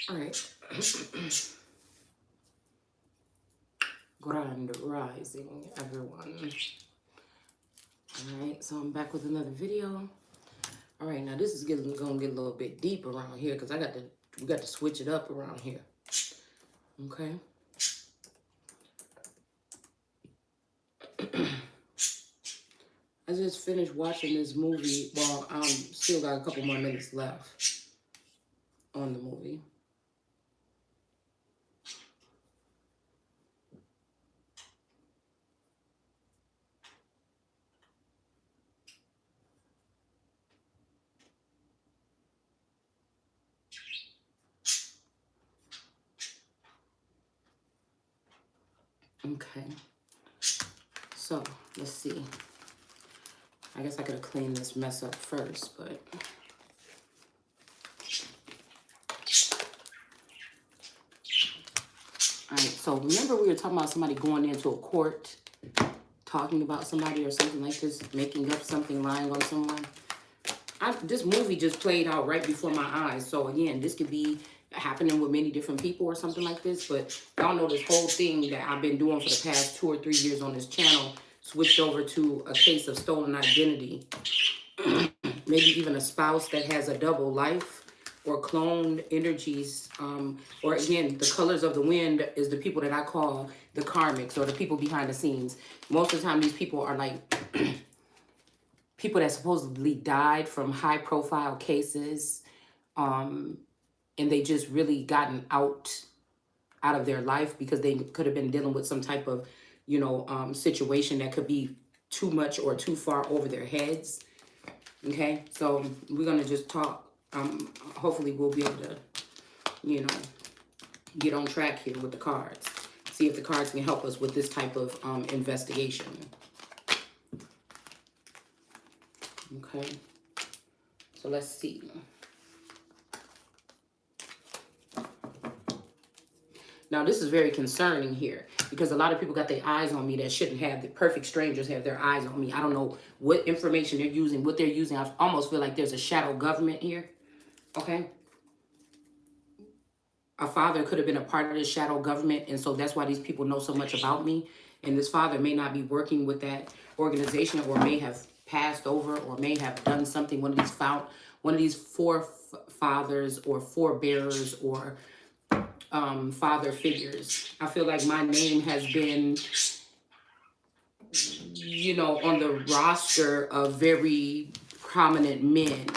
All right. Grand rising, everyone. All right, so I'm back with another video. All right, now this is gonna get a little bit deep around here because we got to switch it up around here. Okay. I just finished watching this movie. Well, still got a couple more minutes left on the movie. Okay. So, let's see. I guess I could have cleaned this mess up first, but... All right, so remember we were talking about somebody going into a court, talking about somebody or something like this, making up something, lying on someone? This movie just played out right before my eyes. So again, this could be happening with many different people or something like this, but y'all know this whole thing that I've been doing for the past 2 or 3 years on this channel switched over to a case of stolen identity. Maybe even a spouse that has a double life or cloned energies, or again, the colors of the wind is the people that I call the karmics or the people behind the scenes. Most of the time, these people are like people that supposedly died from high profile cases, and they just really gotten out of their life because they could have been dealing with some type of, situation that could be too much or too far over their heads. Okay, so we're gonna just talk. Hopefully we'll be able to, get on track here with the cards. See if the cards can help us with this type of investigation. Okay, so let's see. Now, this is very concerning here because a lot of people got their eyes on me that shouldn't have. The perfect strangers have their eyes on me. I don't know what information they're using, what they're using. I almost feel like there's a shadow government here. Okay. A father could have been a part of this shadow government, and so that's why these people know so much about me. And this father may not be working with that organization, or may have passed over, or may have done something. One of these forefathers or forebearers or father figures. I feel like my name has been, on the roster of very prominent men,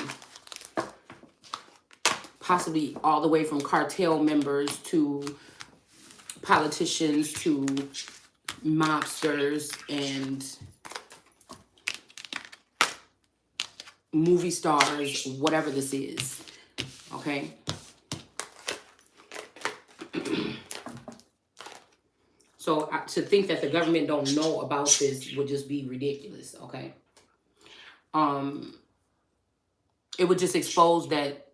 possibly all the way from cartel members to politicians to mobsters and movie stars, whatever this is. Okay. So to think that the government don't know about this would just be ridiculous, okay? It would just expose that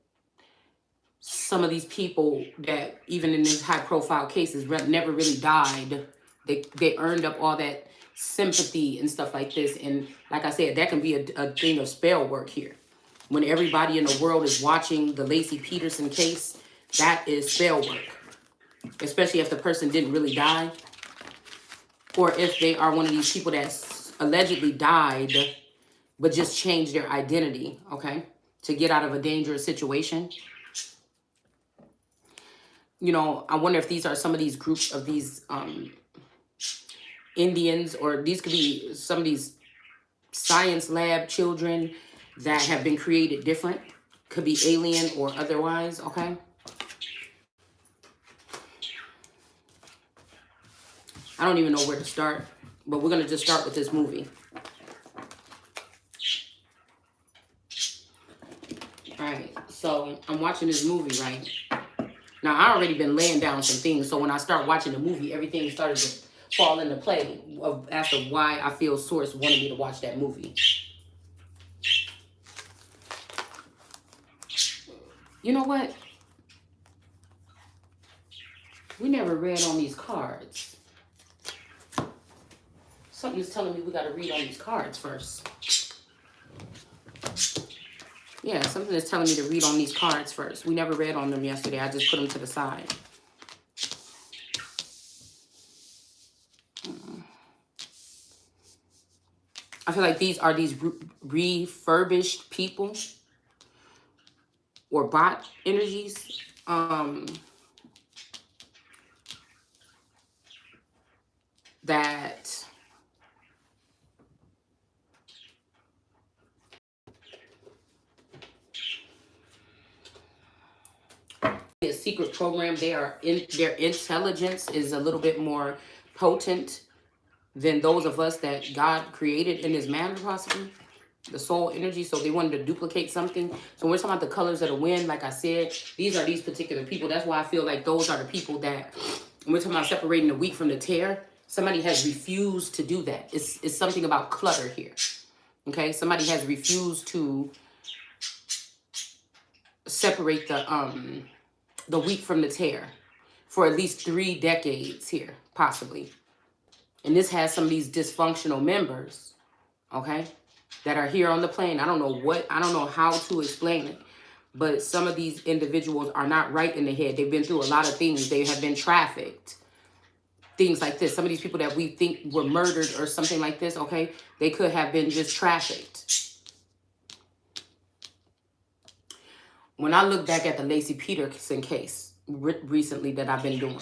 some of these people that even in these high profile cases never really died. They earned up all that sympathy and stuff like this. And like I said, that can be a thing of spell work here. When everybody in the world is watching the Lacey Peterson case, that is spell work. Especially if the person didn't really die. Or if they are one of these people that allegedly died, but just changed their identity, okay, to get out of a dangerous situation. I wonder if these are some of these groups of these Indians, or these could be some of these science lab children that have been created different. Could be alien or otherwise, okay? I don't even know where to start, but we're going to just start with this movie. All right, so I'm watching this movie, right? Now, I already been laying down some things, so when I start watching the movie, everything started to fall into play as to why I feel Source wanted me to watch that movie. You know what? We never read on these cards. Something's telling me we got to read on these cards first. Yeah, something is telling me to read on these cards first. We never read on them yesterday. I just put them to the side. I feel like these are refurbished people or bot energies. That a secret program. Their intelligence is a little bit more potent than those of us that God created in His manner, possibly the soul energy. So they wanted to duplicate something. So when we're talking about the colors of the wind, like I said, these are these particular people. That's why I feel like those are the people that, when we're talking about separating the wheat from the tare, somebody has refused to do that. It's something about clutter here. Okay, somebody has refused to separate the wheat from the tare for at least 3 decades here, possibly. And this has some of these dysfunctional members, okay, that are here on the plane. I don't know how to explain it, but some of these individuals are not right in the head. They've been through a lot of things. They have been trafficked, things like this. Some of these people that we think were murdered or something like this, okay, they could have been just trafficked. When I look back at the Lacey Peterson case recently that I've been doing,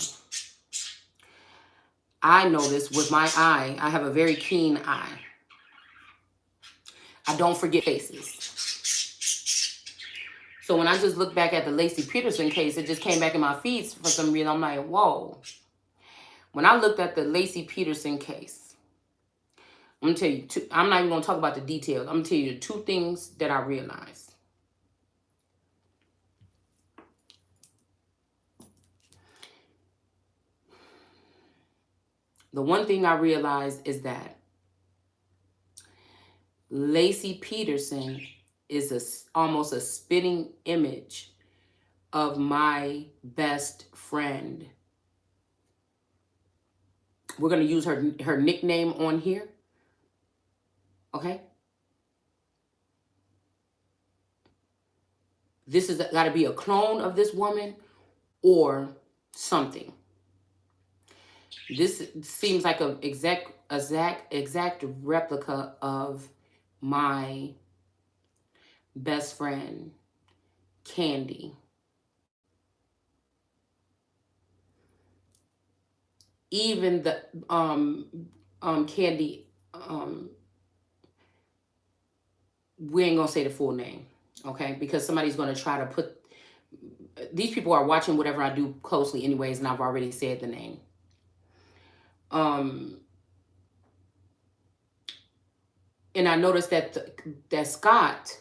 I notice with my eye, I have a very keen eye. I don't forget faces. So when I just look back at the Lacey Peterson case, it just came back in my feeds for some reason. I'm like, whoa. When I looked at the Lacey Peterson case, I'm going to tell you, I'm not even going to talk about the details. I'm going to tell you 2 things that I realized. The one thing I realized is that Lacey Peterson is almost a spitting image of my best friend. We're going to use her nickname on here. Okay? This has got to be a clone of this woman or something. This seems like an exact replica of my best friend, Candy. Even the Candy, we ain't gonna say the full name, okay? Because somebody's gonna try to put, these people are watching whatever I do closely anyways, and I've already said the name. And I noticed that Scott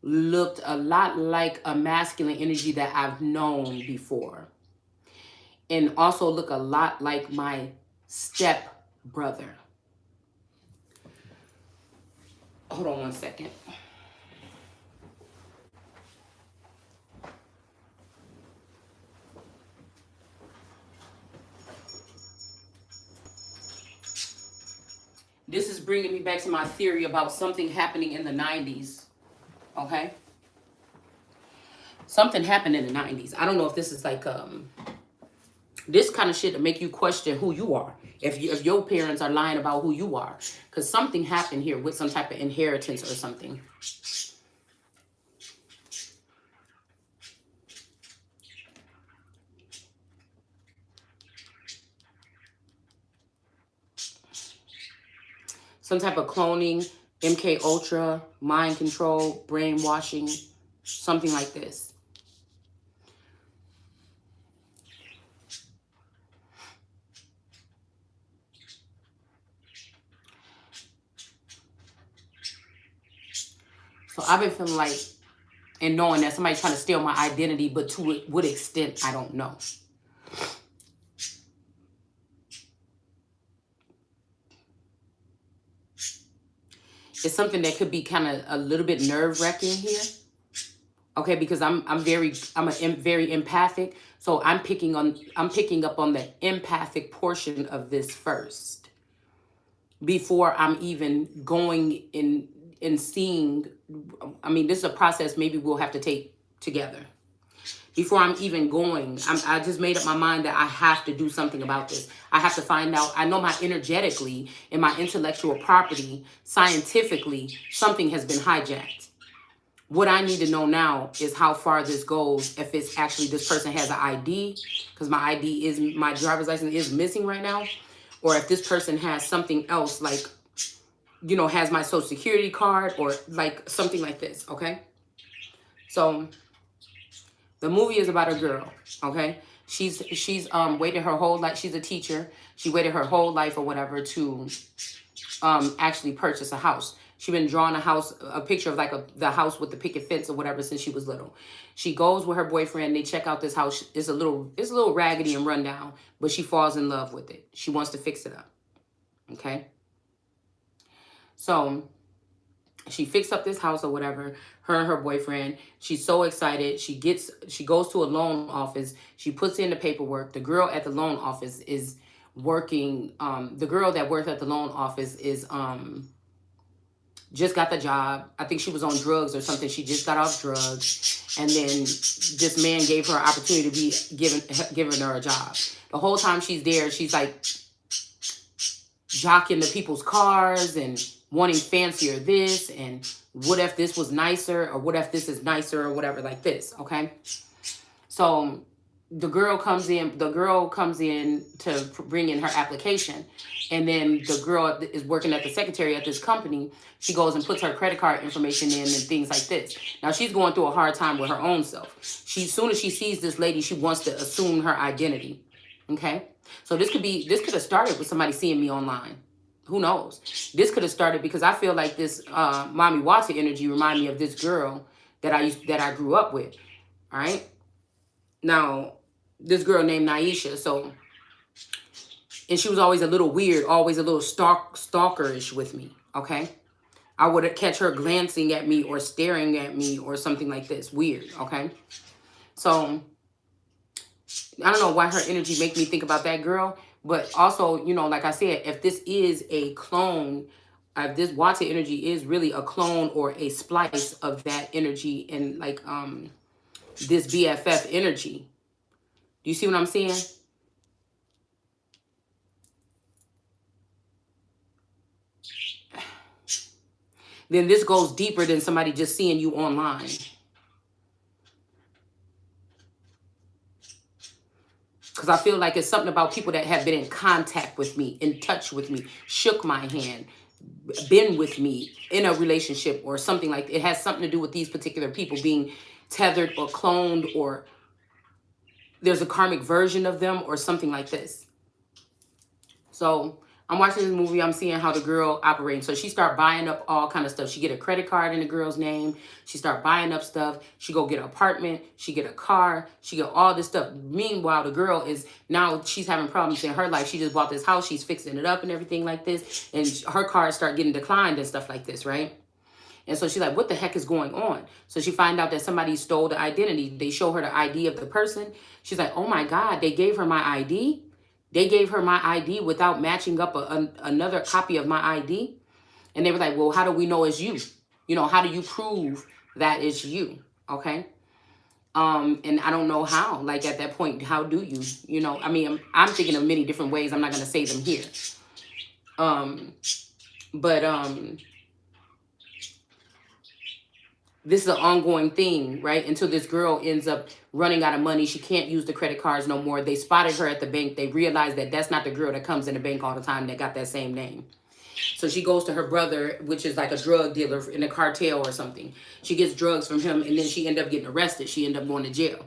looked a lot like a masculine energy that I've known before. And also look a lot like my step brother. Hold on one second. This is bringing me back to my theory about something happening in the 90s. Okay? Something happened in the 90s. I don't know if this is like this kind of shit to make you question who you are. If your parents are lying about who you are. Because something happened here with some type of inheritance or something. Some type of cloning, MK Ultra, mind control, brainwashing, something like this. So I've been feeling like, and knowing that somebody's trying to steal my identity, but to what extent, I don't know. It's something that could be kind of a little bit nerve-wracking here. Okay, because I'm very empathic, so I'm picking up on the empathic portion of this first before I'm even going in seeing, I mean, this is a process maybe we'll have to take together. Before I'm even going, I just made up my mind that I have to do something about this. I have to find out. I know my energetically and my intellectual property, scientifically, something has been hijacked. What I need to know now is how far this goes. If it's actually this person has an ID, because my driver's license is missing right now, or if this person has something else, like, you know, has my social security card or like something like this. Okay, so the movie is about a girl. Okay, she's waited her whole life. She's a teacher. She waited her whole life or whatever to actually purchase a house. She's been drawing a picture of like the house with the picket fence or whatever since she was little. She goes with her boyfriend. They check out this house. It's a little raggedy and run down, but she falls in love with it. She wants to fix it up. Okay. So she fixed up this house or whatever, her and her boyfriend. She's so excited. She goes to a loan office. She puts in the paperwork. The girl at the loan office is working. The girl that works at the loan office is just got the job. I think she was on drugs or something. She just got off drugs. And then this man gave her an opportunity to be giving her a job. The whole time she's there, she's like jocking the people's cars and wanting fancier this. And what if this was nicer? Or what if this is nicer or whatever like this? Okay. So the girl comes in to bring in her application. And then the girl is working at the secretary at this company. She goes and puts her credit card information in and things like this. Now she's going through a hard time with her own self. As soon as she sees this lady, she wants to assume her identity. Okay. So this could have started with somebody seeing me online. Who knows? This could have started because I feel like this Mommy Water energy remind me of this girl that I grew up with. All right. Now, this girl named Naisha. So, and she was always a little weird, always a little stalkerish with me. Okay. I would catch her glancing at me or staring at me or something like this. Weird. Okay. So I don't know why her energy make me think about that girl. But also, you know, like I said, if this is a clone, if this water energy is really a clone or a splice of that energy and like this BFF energy. Do you see what I'm saying? Then this goes deeper than somebody just seeing you online. Because I feel like it's something about people that have been in contact with me, in touch with me, shook my hand, been with me in a relationship or something like that. It has something to do with these particular people being tethered or cloned, or there's a karmic version of them or something like this. So I'm watching this movie. I'm seeing how the girl operates. So she start buying up all kind of stuff. She get a credit card in the girl's name. She start buying up stuff. She go get an apartment. She get a car. She get all this stuff. Meanwhile, the girl is now she's having problems in her life. She just bought this house. She's fixing it up and everything like this. And her cars start getting declined and stuff like this, right? And so she's like, what the heck is going on? So she find out that somebody stole the identity. They show her the ID of the person. She's like, oh my God, they gave her my ID. They gave her my ID without matching up another copy of my ID. And they were like, well, how do we know it's you? You know, how do you prove that it's you? Okay. And I don't know how, like at that point, how do you, you know, I mean, I'm thinking of many different ways. I'm not going to say them here. This is an ongoing thing, right? Until this girl ends up running out of money. She can't use the credit cards no more. They spotted her at the bank. They realized that that's not the girl that comes in the bank all the time that got that same name. So she goes to her brother, which is like a drug dealer in a cartel or something. She gets drugs from him, and then she ended up getting arrested. She ended up going to jail.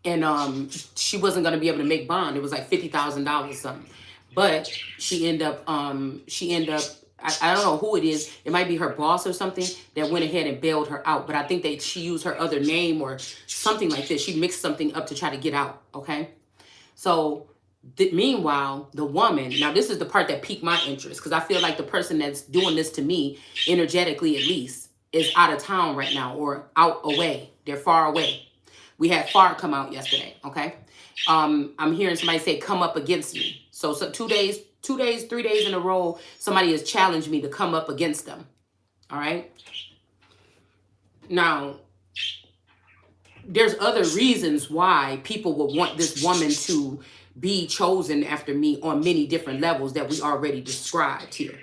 And she wasn't going to be able to make bond. It was like $50,000 something. But she ended up I don't know who it is. It might be her boss or something that went ahead and bailed her out. But I think that she used her other name or something like this. She mixed something up to try to get out. Okay. So meanwhile, the woman, now this is the part that piqued my interest, because I feel like the person that's doing this to me, energetically at least, is out of town right now or out away. They're far away. We had FAR come out yesterday. Okay. I'm hearing somebody say, come up against me. So 2 2 days, 3 days in a row, somebody has challenged me to come up against them. All right. Now, there's other reasons why people would want this woman to be chosen after me on many different levels that we already described here.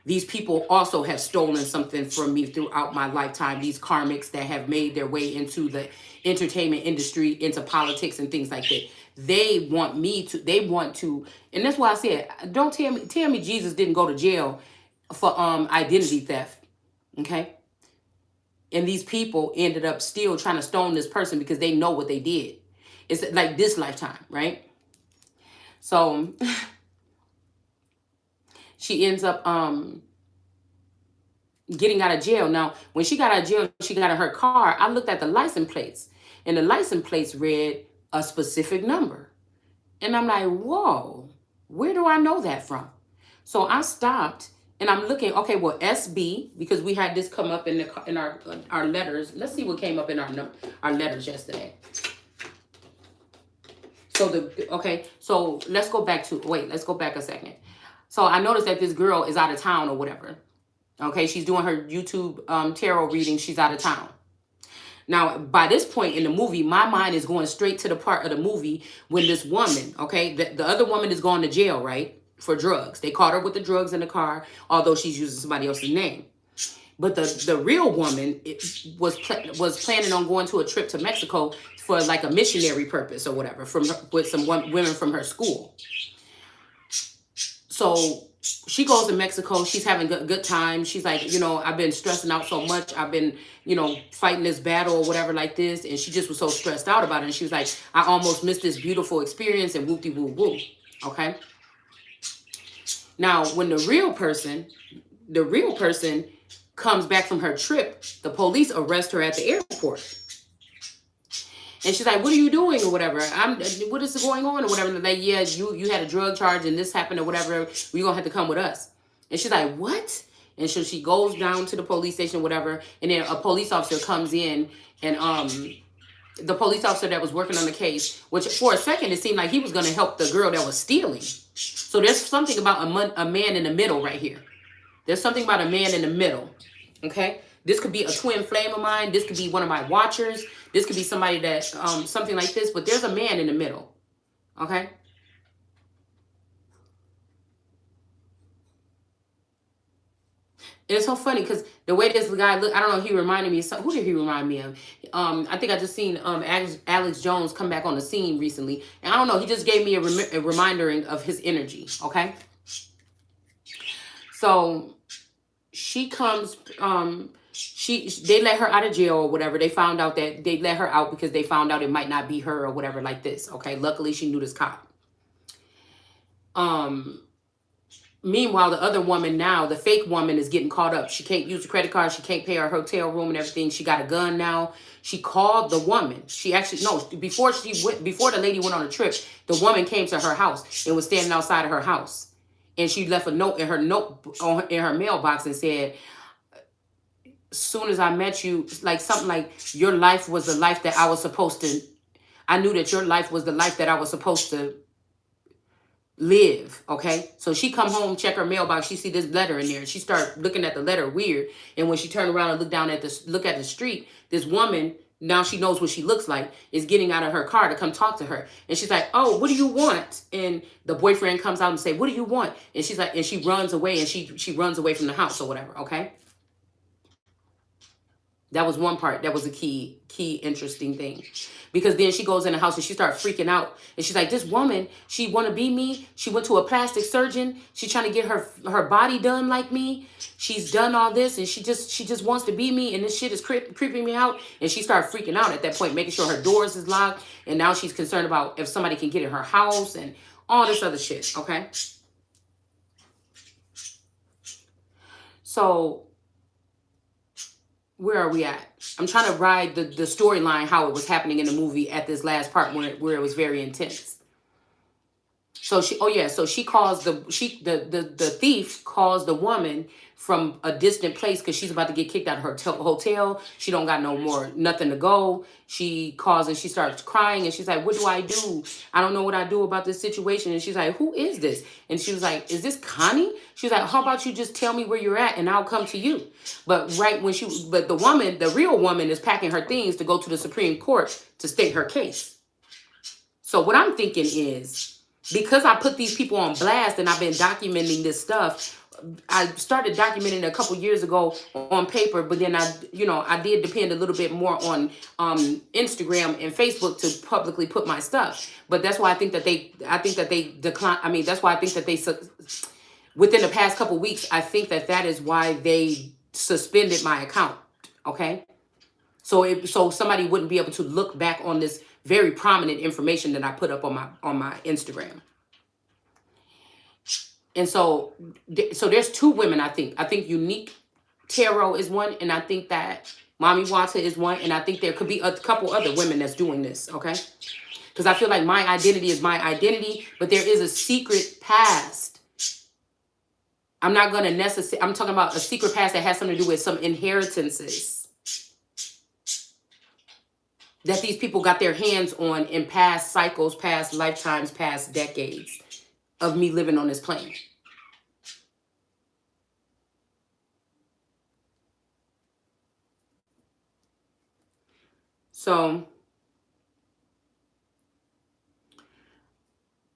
These people also have stolen something from me throughout my lifetime. These karmics that have made their way into the entertainment industry, into politics and things like that. They want to, and that's why I said, don't tell me Jesus didn't go to jail for identity theft. Okay? And these people ended up still trying to stone this person because they know what they did. It's like this lifetime, right? So she ends up getting out of jail. Now, when she got out of jail, she got in her car. I looked at the license plates, and the license plates read a specific number. And I'm like, whoa, where do I know that from? So I stopped. And I'm looking, okay, well, SB, because we had this come up in our letters. Let's see what came up in our letters yesterday. So let's go back a second. So I noticed that this girl is out of town or whatever. Okay, she's doing her YouTube tarot reading. She's out of town. Now, by this point in the movie, my mind is going straight to the part of the movie when this woman, okay, the other woman is going to jail, right? For drugs. They caught her with the drugs in the car, although she's using somebody else's name. But the real woman was planning on going to a trip to Mexico for like a missionary purpose or whatever, with some women from her school. So she goes to Mexico. She's having a good time. She's like, I've been stressing out so much. I've been, fighting this battle or whatever like this. And she just was so stressed out about it. And she was like, I almost missed this beautiful experience and whoop-de-woo-woo. Okay. Now, when the real person comes back from her trip, the police arrest her at the airport. And she's like, what are you doing or whatever? What is going on or whatever? And they're like, yeah, you had a drug charge and this happened or whatever. You're going to have to come with us. And she's like, what? And so she goes down to the police station, whatever. And then a police officer comes in and the police officer that was working on the case, which for a second, it seemed like he was going to help the girl that was stealing. So there's something about a man in the middle right here. There's something about a man in the middle. Okay. This could be a twin flame of mine. This could be one of my watchers. This could be somebody that, something like this, but there's a man in the middle. Okay. It's so funny because the way this guy looked, I don't know, he reminded me of who did he remind me of? I think I just seen Alex Jones come back on the scene recently. And I don't know, he just gave me a reminder of his energy, okay? So she comes, they let her out of jail or whatever. They found out that they let her out because they found out it might not be her or whatever like this, okay? Luckily, she knew this cop. Meanwhile, the other woman now, the fake woman, is getting caught up. She can't use the credit card. She can't pay her hotel room and everything. She got a gun now. She called the woman. She actually, no, before the lady went on a trip, the woman came to her house and was standing outside of her house. And she left a note in her mailbox and said, as soon as I met you, like something like, your life was the life that I was supposed to, I knew that your life was the life that I was supposed to live. Okay, so she come home, check her mailbox, she see this letter in there, and she start looking at the letter weird. And when she turned around and look at the street, this woman, now she knows what she looks like, is getting out of her car to come talk to her. And she's like, oh, what do you want? And the boyfriend comes out and say, what do you want? And she's like, and she runs away, and she runs away from the house or whatever. Okay, that was one part. That was a key interesting thing. Because then she goes in the house and she starts freaking out. And she's like, this woman, she want to be me. She went to a plastic surgeon. She's trying to get her body done like me. She's done all this and she just wants to be me. And this shit is creeping me out. And she started freaking out at that point, making sure her doors is locked. And now she's concerned about if somebody can get in her house and all this other shit. Okay. So where are we at? I'm trying to ride the storyline, how it was happening in the movie at this last part where it was very intense. So she calls the thief calls the woman from a distant place because she's about to get kicked out of her hotel. She don't got no more, nothing to go. She calls and she starts crying and she's like, what do I do? I don't know what I do about this situation. And she's like, who is this? And she was like, is this Connie? She was like, how about you just tell me where you're at and I'll come to you. But the woman, the real woman is packing her things to go to the Supreme Court to state her case. So what I'm thinking is, because I put these people on blast and I've been documenting this stuff, I started documenting a couple years ago on paper, but then I did depend a little bit more on Instagram and Facebook to publicly put my stuff. But that's why I think that they decline. I mean, that's why I think that they within the past couple weeks, I think that is why they suspended my account. Okay, so somebody wouldn't be able to look back on this very prominent information that I put up on my Instagram. And so there's two women, I think. I think Unique Tarot is one, and I think that Mommy Wata is one, and I think there could be a couple other women that's doing this, okay? Because I feel like my identity is my identity, but there is a secret past. I'm not going to necessarily, I'm talking about a secret past that has something to do with some inheritances that these people got their hands on in past cycles, past lifetimes, past decades of me living on this plane. So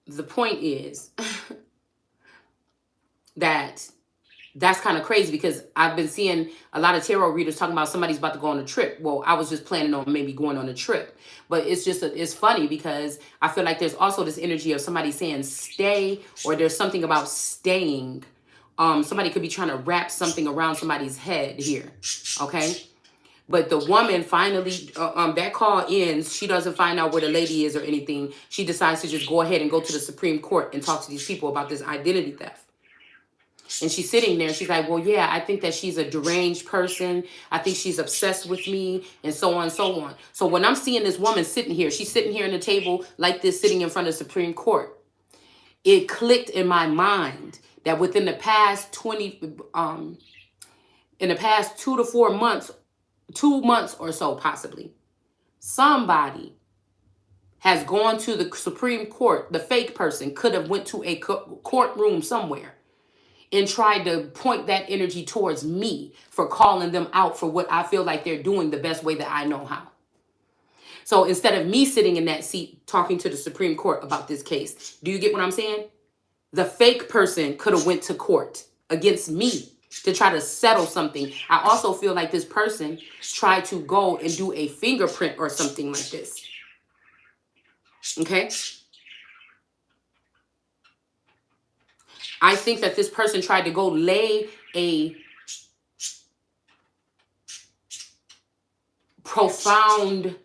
the point is that's kind of crazy, because I've been seeing a lot of tarot readers talking about somebody's about to go on a trip. Well, I was just planning on maybe going on a trip, but it's funny because I feel like there's also this energy of somebody saying stay, or there's something about staying. Somebody could be trying to wrap something around somebody's head here. Okay. But the woman finally, that call ends. She doesn't find out where the lady is or anything. She decides to just go ahead and go to the Supreme Court and talk to these people about this identity theft. And she's sitting there. She's like, well, yeah, I think that she's a deranged person. I think she's obsessed with me, and so on and so on. So when I'm seeing this woman sitting here, she's sitting here in the table like this, sitting in front of the Supreme Court. It clicked in my mind that within the past 2 to 4 months, 2 months or so possibly, somebody has gone to the Supreme Court. The fake person could have went to a courtroom somewhere and tried to point that energy towards me for calling them out for what I feel like they're doing the best way that I know how. So instead of me sitting in that seat talking to the Supreme Court about this case, do you get what I'm saying? The fake person could have went to court against me to try to settle something. I also feel like this person tried to go and do a fingerprint or something like this. Okay? I think that this person tried to go lay a profound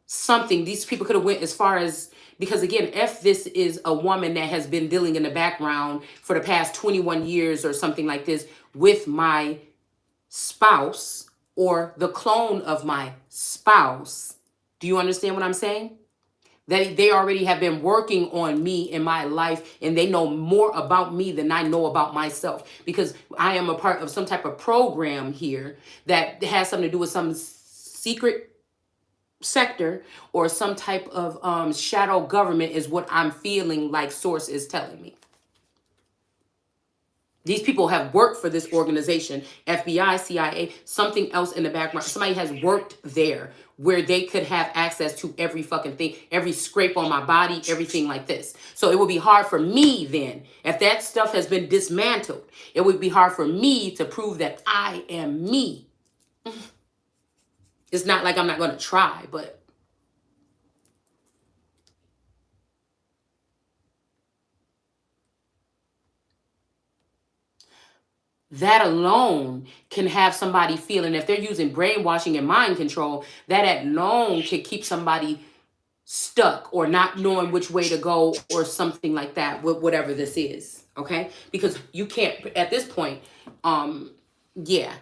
something. These people could have went as far as, because again, if this is a woman that has been dealing in the background for the past 21 years or something like this with my spouse or the clone of my spouse, do you understand what I'm saying? They already have been working on me in my life, and they know more about me than I know about myself, because I am a part of some type of program here that has something to do with some secret sector or some type of shadow government is what I'm feeling like source is telling me. These people have worked for this organization, FBI, CIA, something else in the background. Somebody has worked there where they could have access to every fucking thing, every scrape on my body, everything like this. So it would be hard for me then, if that stuff has been dismantled, it would be hard for me to prove that I am me. It's not like I'm not going to try, but that alone can have somebody feeling, if they're using brainwashing and mind control, that alone can keep somebody stuck or not knowing which way to go or something like that, whatever this is. Okay? Because you can't, at this point, yeah,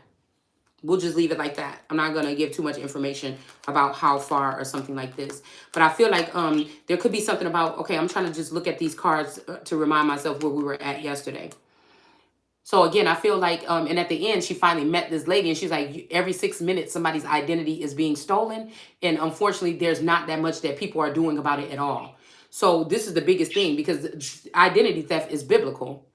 we'll just leave it like that. I'm not going to give too much information about how far or something like this. But I feel like there could be something about, okay, I'm trying to just look at these cards to remind myself where we were at yesterday. So again, I feel like, and at the end, she finally met this lady, and she's like, every 6 minutes, somebody's identity is being stolen, and unfortunately, there's not that much that people are doing about it at all. So this is the biggest thing, because identity theft is biblical.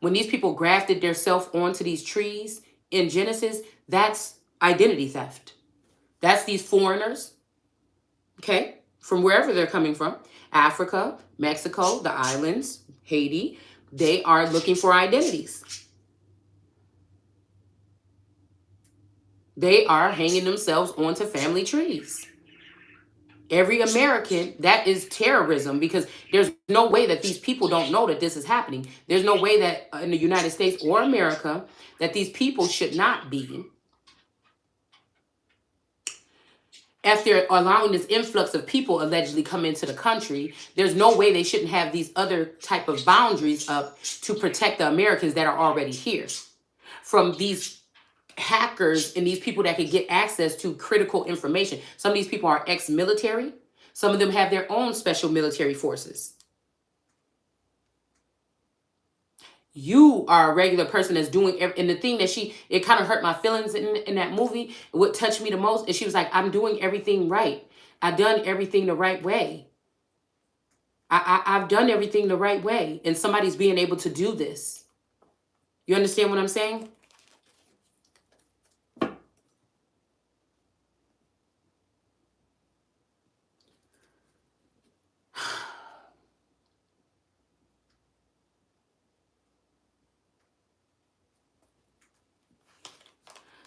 When these people grafted their self onto these trees in Genesis, that's identity theft. That's these foreigners, okay, from wherever they're coming from, Africa, Mexico, the islands, Haiti. They are looking for identities. They are hanging themselves onto family trees. Every American, that is terrorism, because there's no way that these people don't know that this is happening. There's no way that in the United States or America that these people should not be, after allowing this influx of people allegedly come into the country, there's no way they shouldn't have these other type of boundaries up to protect the Americans that are already here from these hackers and these people that could get access to critical information. Some of these people are ex-military. Some of them have their own special military forces. You are a regular person that's doing and the thing that it kind of hurt my feelings in that movie. What touched me the most is she was like, I'm doing everything right. I've done everything the right way. I've done everything the right way. And somebody's being able to do this. You understand what I'm saying?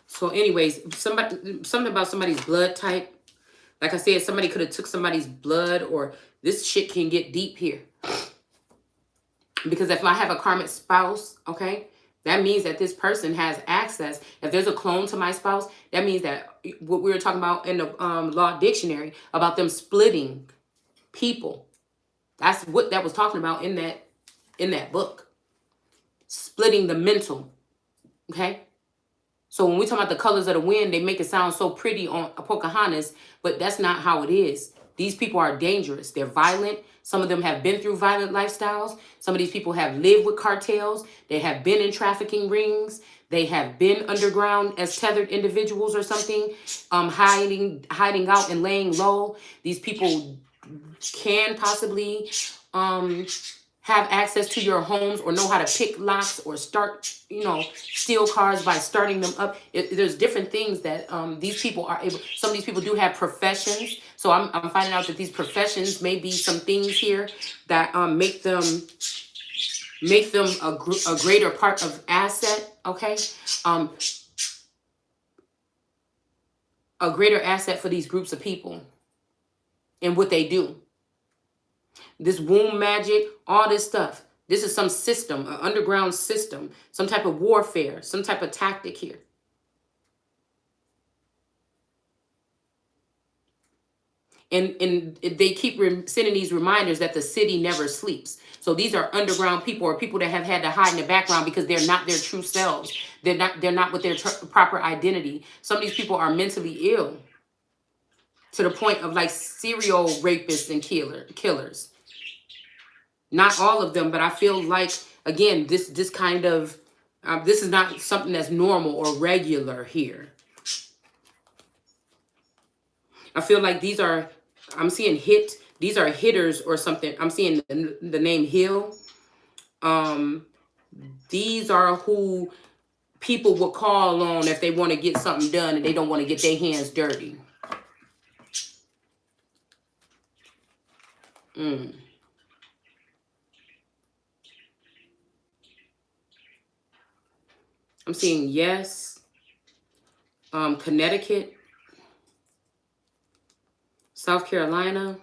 So anyways, something about somebody's blood type. Like I said, somebody could have took somebody's blood, or this shit can get deep here. Because if I have a karmic spouse, okay, that means that this person has access. If there's a clone to my spouse, that means that what we were talking about in the law dictionary about them splitting people. That's what that was talking about in that book. Splitting the mental. Okay? So when we talk about the colors of the wind, they make it sound so pretty on Pocahontas, but that's not how it is. These people are dangerous. They're violent. Some of them have been through violent lifestyles. Some of these people have lived with cartels. They have been in trafficking rings. They have been underground as tethered individuals or something, hiding out and laying low. These people can possibly have access to your homes or know how to pick locks or start, steal cars by starting them up. There's different things that these people are able. Some of these people do have professions. So I'm finding out that these professions may be some things here that make them a greater part of asset. Okay, a greater asset for these groups of people and what they do. This womb magic, all this stuff. This is some system, an underground system, some type of warfare, some type of tactic here. And they keep sending these reminders that the city never sleeps. So these are underground people, or people that have had to hide in the background because they're not their true selves. They're not with their proper identity. Some of these people are mentally ill to the point of like serial rapists and killers. Not all of them, but I feel like, again, this kind of, this is not something that's normal or regular here. I feel like I'm seeing these are hitters or something. I'm seeing the name Hill. These are who people will call on if they want to get something done and they don't want to get their hands dirty. I'm seeing yes. Connecticut. South Carolina.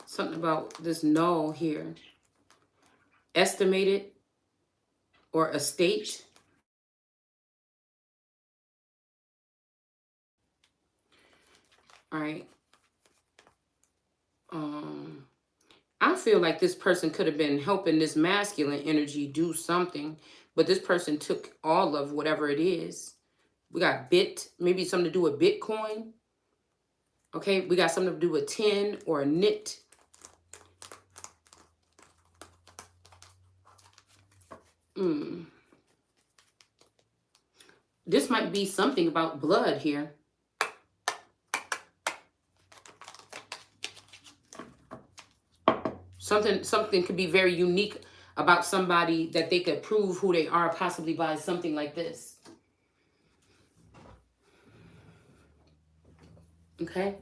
Something about this null here. Estimated or estate. All right. I feel like this person could have been helping this masculine energy do something, but this person took all of whatever it is We got maybe something to do with Bitcoin. Okay, we got something to do with tin or a knit. This might be something about blood here. Something could be very unique about somebody that they could prove who they are, possibly by something like this. Okay.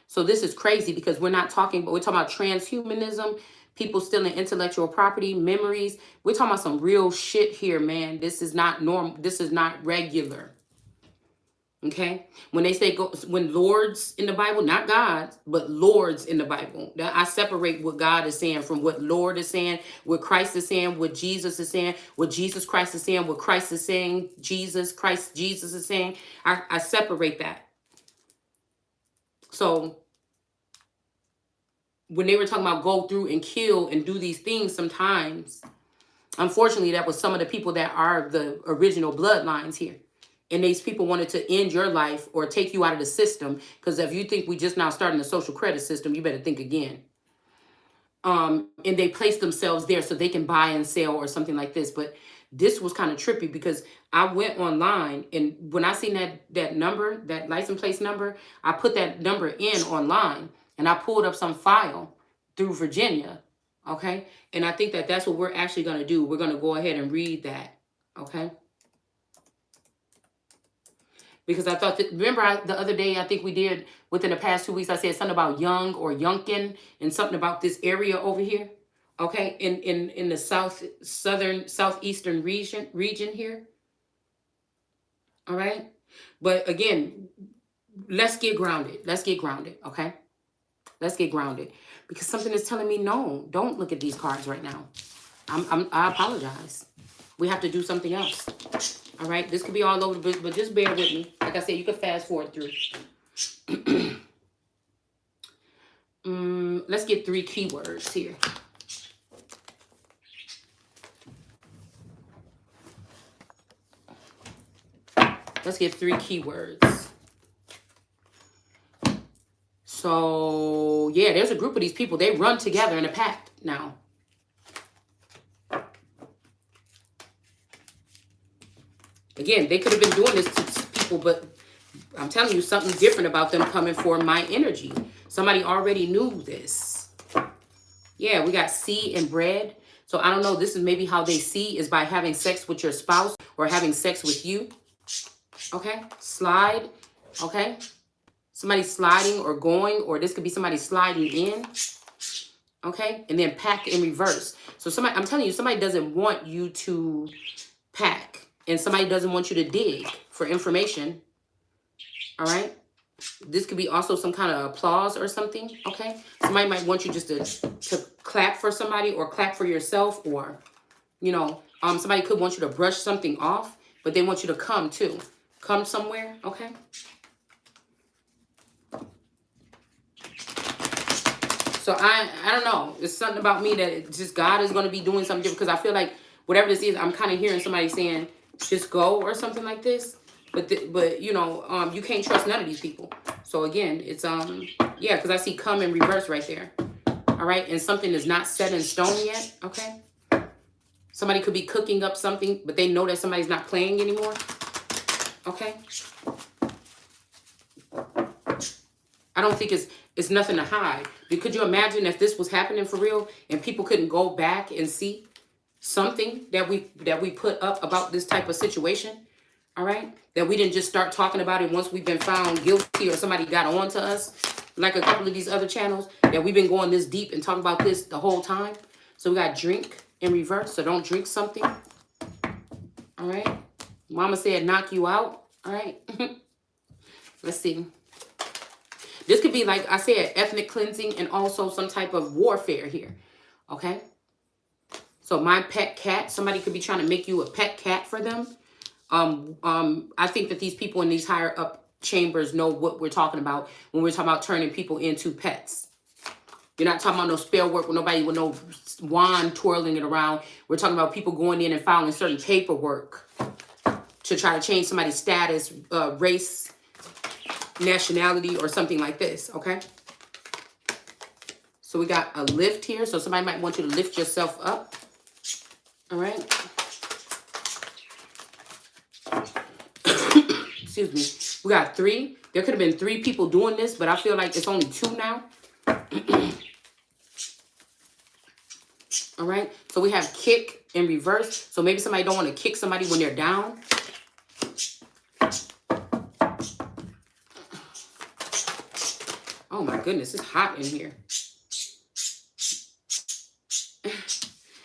So this is crazy because we're talking about transhumanism, people stealing intellectual property, memories. We're talking about some real shit here, man. This is not normal. This is not regular. Okay, when they say when lords in the Bible, not God, but lords in the Bible, I separate what God is saying from what Lord is saying, what Christ is saying, what Jesus is saying, what Jesus Christ is saying, what Christ is saying, Jesus is saying. I separate that. So when they were talking about go through and kill and do these things, sometimes, unfortunately, that was some of the people that are the original bloodlines here. And these people wanted to end your life or take you out of the system. Because if you think we just now starting the social credit system, you better think again. And they place themselves there so they can buy and sell or something like this. But this was kind of trippy because I went online, and when I seen that number, that license plate number, I put that number in online, and I pulled up some file through Virginia. Okay. And I think that that's what we're actually going to do. We're going to go ahead and read that. Okay. Because I thought that, remember the other day, I think we did within the past 2 weeks, I said something about Young or Yunkin and something about this area over here. Okay. In the southeastern region here. All right. But again, let's get grounded. Let's get grounded. Okay. Let's get grounded because something is telling me, no, don't look at these cards right now. I apologize. We have to do something else. All right, this could be all over the place, but just bear with me. Like I said, you can fast forward through. Let's get 3 keywords here. Let's get 3 keywords. So, yeah, there's a group of these people. They run together in a pack now. Again, they could have been doing this to people, but I'm telling you something different about them coming for my energy. Somebody already knew this. Yeah, we got sea and bread. So I don't know. This is maybe how they see is by having sex with your spouse or having sex with you. Okay. Slide. Okay. Somebody sliding or going, or this could be somebody sliding in. Okay. And then pack in reverse. So somebody, I'm telling you, somebody doesn't want you to pack. And somebody doesn't want you to dig for information. All right. This could be also some kind of applause or something. Okay. Somebody might want you just to clap for somebody or clap for yourself, or, you know, somebody could want you to brush something off, but they want you to come too. Come somewhere. Okay. So I don't know. It's something about me that it's just God is going to be doing something different, because I feel like whatever this is, I'm kind of hearing somebody saying, just go or something like this. But you know, you can't trust none of these people. So again, it's yeah, because I see come in reverse right there. All right, and something is not set in stone yet. Okay, somebody could be cooking up something, but they know that somebody's not playing anymore. Okay, I don't think it's nothing to hide. Could you imagine if this was happening for real and people couldn't go back and see something that we put up about this type of situation? All right, that we didn't just start talking about it once we've been found guilty or somebody got on to us, like a couple of these other channels, that we've been going this deep and talking about this the whole time. So we got drink in reverse, so don't drink something. All right, Mama said knock you out. All right. Let's see. This could be, like I said, ethnic cleansing and also some type of warfare here. Okay. So my pet cat, somebody could be trying to make you a pet cat for them. I think that these people in these higher up chambers know what we're talking about when we're talking about turning people into pets. You're not talking about no spell work with nobody with no wand twirling it around. We're talking about people going in and filing certain paperwork to try to change somebody's status, race, nationality, or something like this, okay? So we got a lift here. So somebody might want you to lift yourself up, all right? Excuse me. We got 3. There could have been 3 people doing this, but I feel like it's only 2 now. All right, so we have kick in reverse. So maybe somebody don't want to kick somebody when they're down. Oh my goodness, it's hot in here.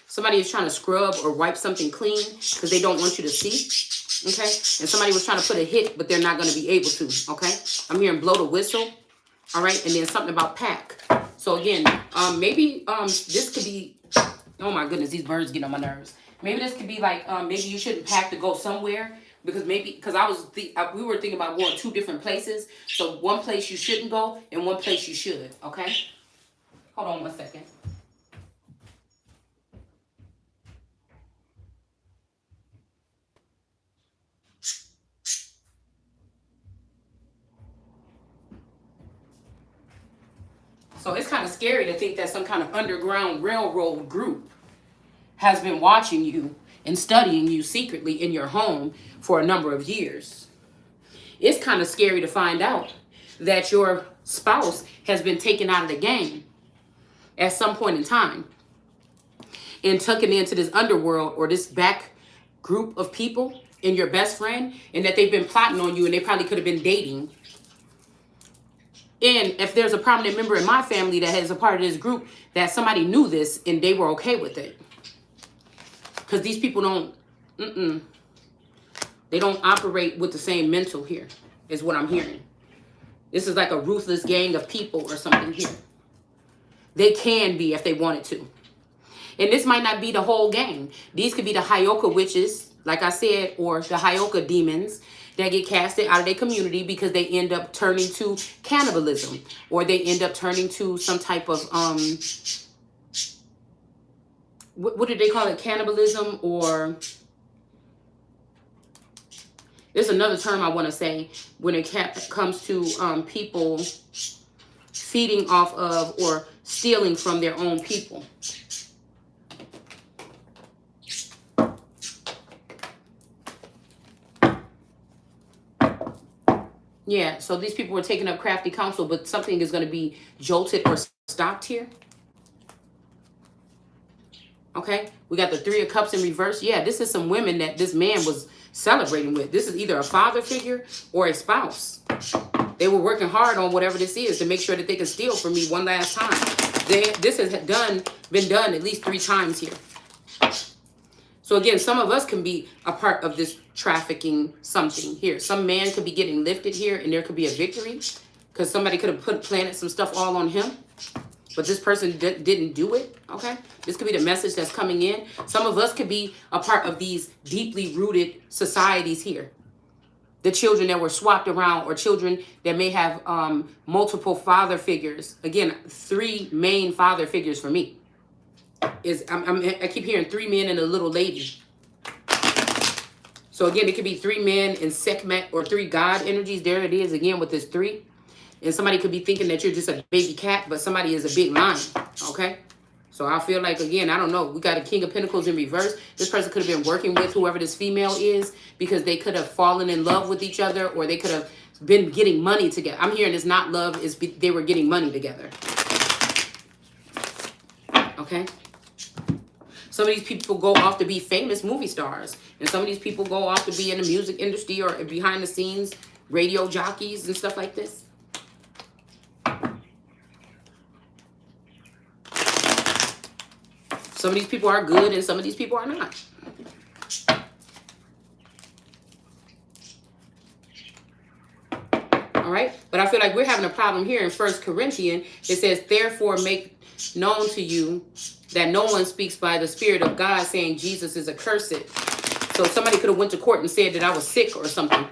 Somebody is trying to scrub or wipe something clean because they don't want you to see. Okay, and somebody was trying to put a hit, but they're not going to be able to. Okay, I'm hearing blow the whistle. All right, and then something about pack. So again, maybe this could be. Oh my goodness, these birds get on my nerves. Maybe this could be like, maybe you shouldn't pack to go somewhere because we were thinking about going 2 different places. So one place you shouldn't go and one place you should. Okay, hold on 1 second. So it's kind of scary to think that some kind of underground railroad group has been watching you and studying you secretly in your home for a number of years. It's kind of scary to find out that your spouse has been taken out of the game at some point in time and tucking into this underworld or this back group of people and your best friend, and that they've been plotting on you and they probably could have been dating. And if there's a prominent member in my family that is a part of this group, that somebody knew this and they were okay with it. Because these people don't, they don't operate with the same mental here, is what I'm hearing. This is like a ruthless gang of people or something here. They can be if they wanted to. And this might not be the whole gang. These could be the Hyoka witches, like I said, or the Hyoka demons that get casted out of their community because they end up turning to cannibalism, or they end up turning to some type of what did they call it? Cannibalism, or there's another term I want to say when it comes to people feeding off of or stealing from their own people. Yeah, so these people were taking up crafty counsel, but something is going to be jolted or stopped here. Okay, we got the 3 of Cups in reverse. Yeah, this is some women that this man was celebrating with. This is either a father figure or a spouse. They were working hard on whatever this is to make sure that they can steal from me one last time. This has been done at least 3 times here. So again, some of us can be a part of this trafficking something here. Some man could be getting lifted here and there could be a victory because somebody could have planted some stuff all on him. But this person didn't do it, okay? This could be the message that's coming in. Some of us could be a part of these deeply rooted societies here. The children that were swapped around, or children that may have multiple father figures. Again, 3 main father figures for me. I keep hearing 3 men and a little lady. So again, it could be 3 men in Sekhmet or 3 God energies. There it is again with this 3. And somebody could be thinking that you're just a baby cat, but somebody is a big lion, okay? So I feel like, again, I don't know. We got a King of Pentacles in reverse. This person could have been working with whoever this female is because they could have fallen in love with each other, or they could have been getting money together. I'm hearing it's not love, they were getting money together. Okay? Some of these people go off to be famous movie stars. And some of these people go off to be in the music industry or behind the scenes, radio jockeys and stuff like this. Some of these people are good and some of these people are not. All right? But I feel like we're having a problem here in 1 Corinthians. It says, therefore make known to you that no one speaks by the Spirit of God, saying Jesus is accursed. So somebody could have went to court and said that I was sick or something.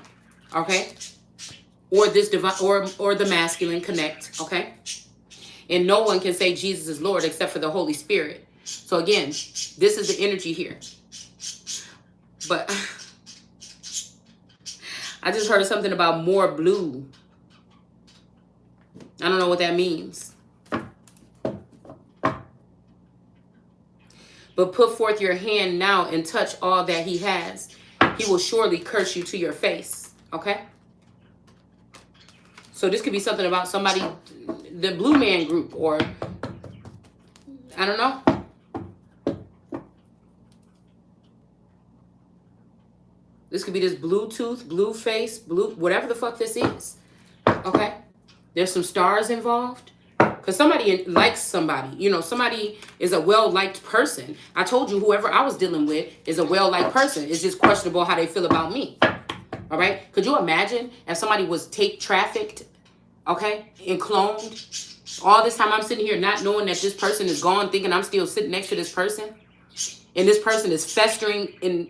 Okay? Or this divine or the masculine connect, okay? And no one can say Jesus is Lord except for the Holy Spirit. So again, this is the energy here. But I just heard something about more blue. I don't know what that means. But put forth your hand now and touch all that he has. He will surely curse you to your face. Okay? So this could be something about somebody, the Blue Man Group, or I don't know. This could be this Bluetooth, blue face, blue, whatever the fuck this is. Okay? There's some stars involved. Because somebody likes somebody. You know, somebody is a well-liked person. I told you whoever I was dealing with is a well-liked person. It's just questionable how they feel about me. All right? Could you imagine if somebody was trafficked, okay, and cloned? All this time I'm sitting here not knowing that this person is gone, thinking I'm still sitting next to this person. And this person is festering in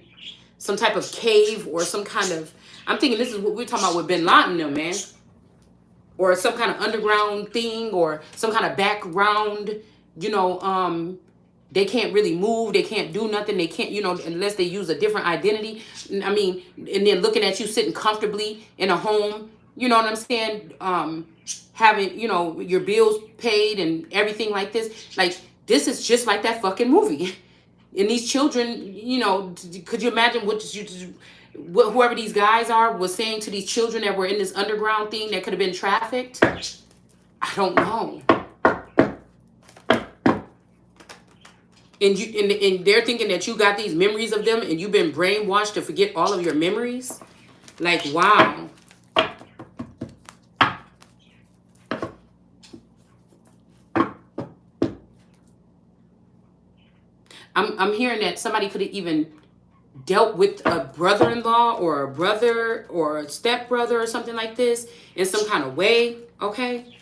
some type of cave or some kind of... I'm thinking this is what we're talking about with Bin Laden them, man. Or some kind of underground thing, or some kind of background, you know, they can't really move, they can't do nothing, they can't, you know, unless they use a different identity. I mean, and then looking at you sitting comfortably in a home, you know what I'm saying, having, you know, your bills paid and everything like this. Like, this is just like that fucking movie. And these children, you know, could you imagine what whoever these guys are was saying to these children that were in this underground thing that could have been trafficked? I don't know. And they're thinking that you got these memories of them and you've been brainwashed to forget all of your memories? Like, wow. I'm hearing that somebody could have even dealt with a brother-in-law or a brother or a stepbrother or something like this in some kind of way, okay?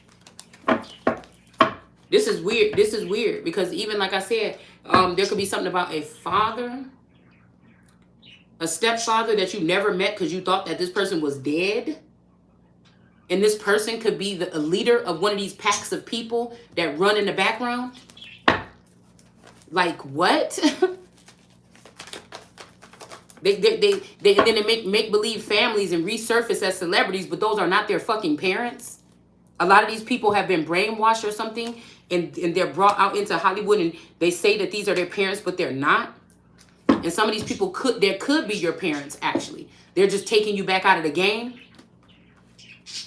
This is weird. This is weird because even like I said, there could be something about a father, a stepfather that you never met because you thought that this person was dead. And this person could be a leader of one of these packs of people that run in the background. Like, what? Then they make believe families and resurface as celebrities, but those are not their fucking parents. A lot of these people have been brainwashed or something, and they're brought out into Hollywood, and they say that these are their parents, but they're not. And some of these people could be your parents, actually. They're just taking you back out of the game.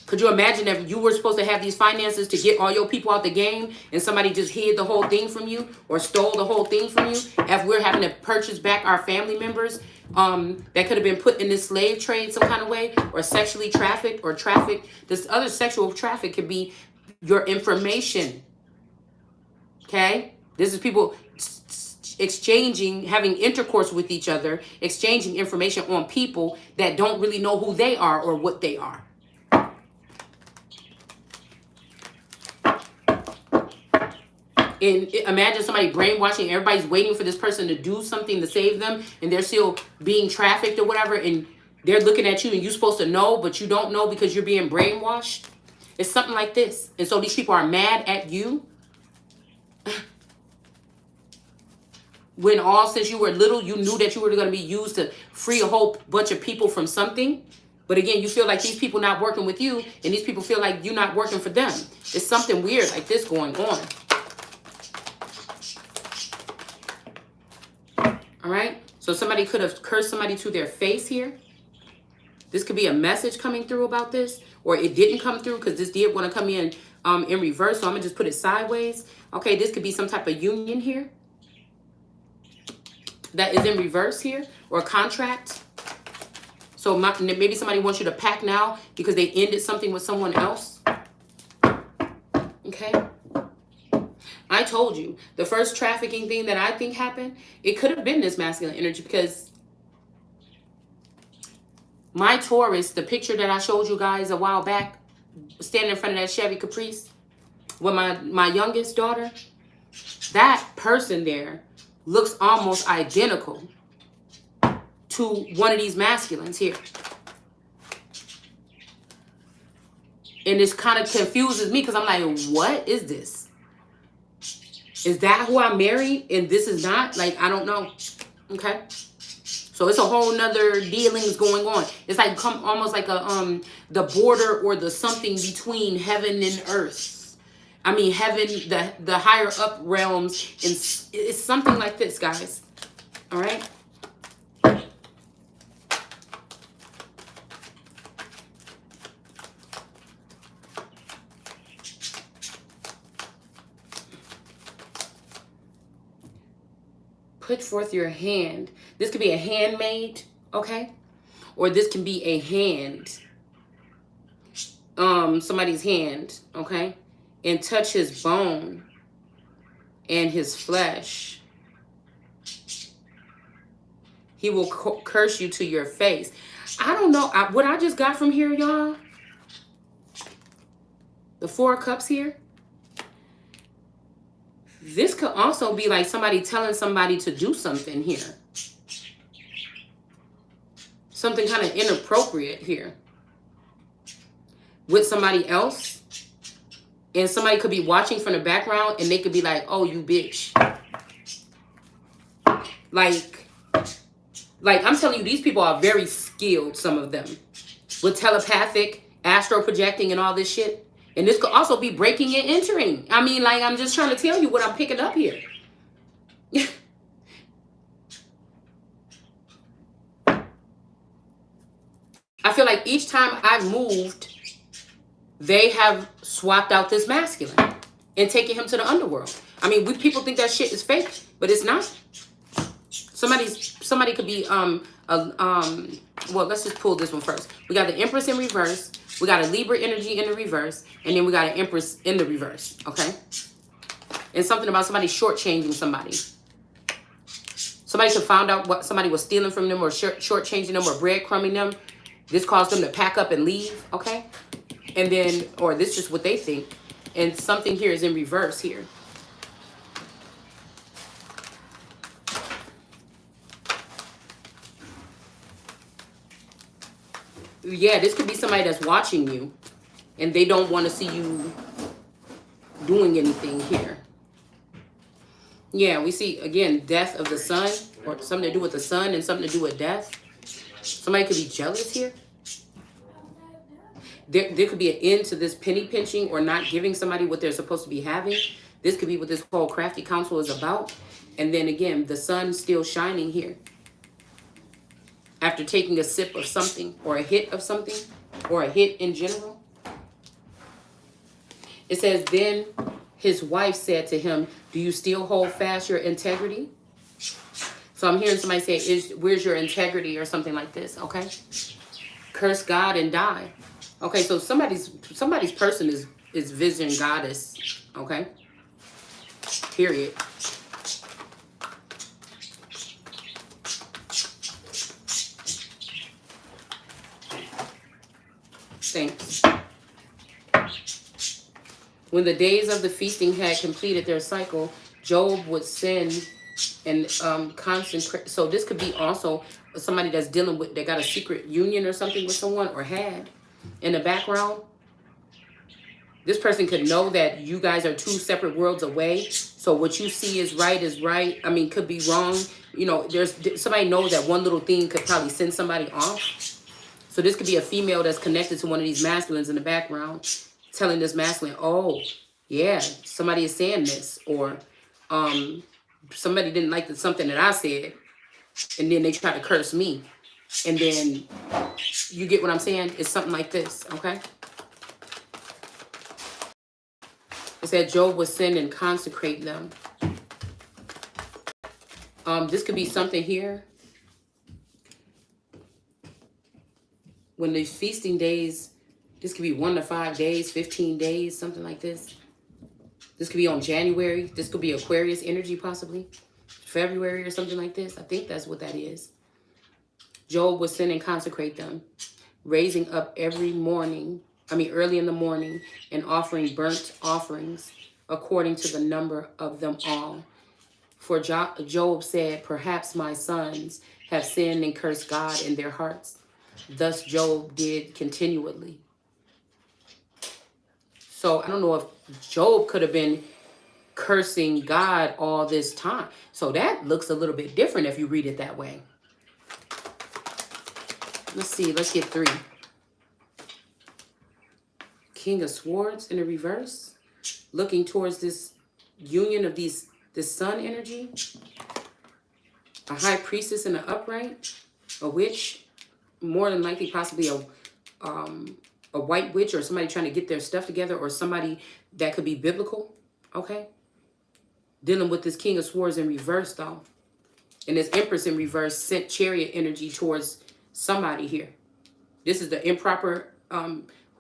Could you imagine if you were supposed to have these finances to get all your people out the game and somebody just hid the whole thing from you or stole the whole thing from you? If we're having to purchase back our family members that could have been put in this slave trade some kind of way, or sexually trafficked or trafficked. This other sexual traffic could be your information. Okay? This is people exchanging, having intercourse with each other, exchanging information on people that don't really know who they are or what they are. And imagine somebody brainwashing, everybody's waiting for this person to do something to save them, and they're still being trafficked or whatever, and they're looking at you and you're supposed to know, but you don't know because you're being brainwashed. It's something like this. And so these people are mad at you. When all since you were little, you knew that you were going to be used to free a whole bunch of people from something. But again, you feel like these people not working with you, and these people feel like you're not working for them. It's something weird like this going on. All right, so somebody could have cursed somebody to their face here. This could be a message coming through about this, or it didn't come through because this did want to come in reverse. So I'm gonna just put it sideways. Okay, this could be some type of union here that is in reverse here, or contract. So maybe somebody wants you to pack now because they ended something with someone else. Okay. I told you, the first trafficking thing that I think happened, it could have been this masculine energy, because my Taurus, the picture that I showed you guys a while back, standing in front of that Chevy Caprice with my youngest daughter, that person there looks almost identical to one of these masculines here. And this kind of confuses me because I'm like, what is this? Is that who I married and this is not? Like, I don't know. Okay. So it's a whole nother dealings going on. It's like almost like a the border or the something between heaven and earth. I mean heaven, the higher up realms, and it's something like this, guys. All right. Put forth your hand. This could be a handmaid, okay? Or this can be a hand. Somebody's hand, okay? And touch his bone and his flesh. He will curse you to your face. I don't know what I just got from here, y'all. The 4 of Cups here. This could also be like somebody telling somebody to do something here. Something kind of inappropriate here. With somebody else. And somebody could be watching from the background and they could be like, oh, you bitch. Like I'm telling you, these people are very skilled, some of them. With telepathic, astral projecting and all this shit. And this could also be breaking and entering. I mean, like, I'm just trying to tell you what I'm picking up here. I feel like each time I've moved, they have swapped out this masculine and taken him to the underworld. I mean, people think that shit is fake, but it's not. Somebody could be well, let's just pull this one first. We got the Empress in reverse. We got a Libra energy in the reverse. And then we got an Empress in the reverse. Okay? And something about somebody shortchanging somebody. Somebody could find out what somebody was stealing from them or shortchanging them or breadcrumbing them. This caused them to pack up and leave. Okay? And then, or this is just what they think. And something here is in reverse here. Yeah, this could be somebody that's watching you and they don't want to see you doing anything here. Yeah, we see, again, death of the sun, or something to do with the sun and something to do with death. Somebody could be jealous here. There could be an end to this penny pinching or not giving somebody what they're supposed to be having. This could be what this whole crafty council is about. And then again, the sun still shining here. After taking a sip of something or a hit of something or a hit in general. It says, then his wife said to him, do you still hold fast your integrity? So I'm hearing somebody say, where's your integrity or something like this, okay? Curse God and die. Okay, so somebody's person is vision goddess, okay? Period. Thanks. When the days of the feasting had completed their cycle, Job would send and concentrate. So this could be also somebody that's dealing with, that got a secret union or something with someone or had in the background. This person could know that you guys are 2 separate worlds away. So what you see is right. I mean, could be wrong. You know, there's somebody knows that one little thing could probably send somebody off. So this could be a female that's connected to one of these masculines in the background, telling this masculine, oh, yeah, somebody is saying this. Or somebody didn't like something that I said, and then they try to curse me. And then, you get what I'm saying? It's something like this, okay? It said Job would send and consecrate them. This could be something here. When the feasting days, this could be 1 to 5 days, 15 days, something like this. This could be on January. This could be Aquarius energy, possibly. February or something like this. I think that's what that is. Job would send and consecrate them, raising up early in the morning, and offering burnt offerings according to the number of them all. For Job said, perhaps my sons have sinned and cursed God in their hearts. Thus Job did continually. So I don't know if Job could have been cursing God all this time. So that looks a little bit different if you read it that way. Let's see. Let's get 3. King of Swords in the reverse. Looking towards this union of this sun energy. A high priestess in the upright. A witch. More than likely possibly a white witch or somebody trying to get their stuff together, or somebody that could be biblical. Okay. Dealing with this King of Swords in reverse though. And this Empress in reverse sent chariot energy towards somebody here. This is the improper,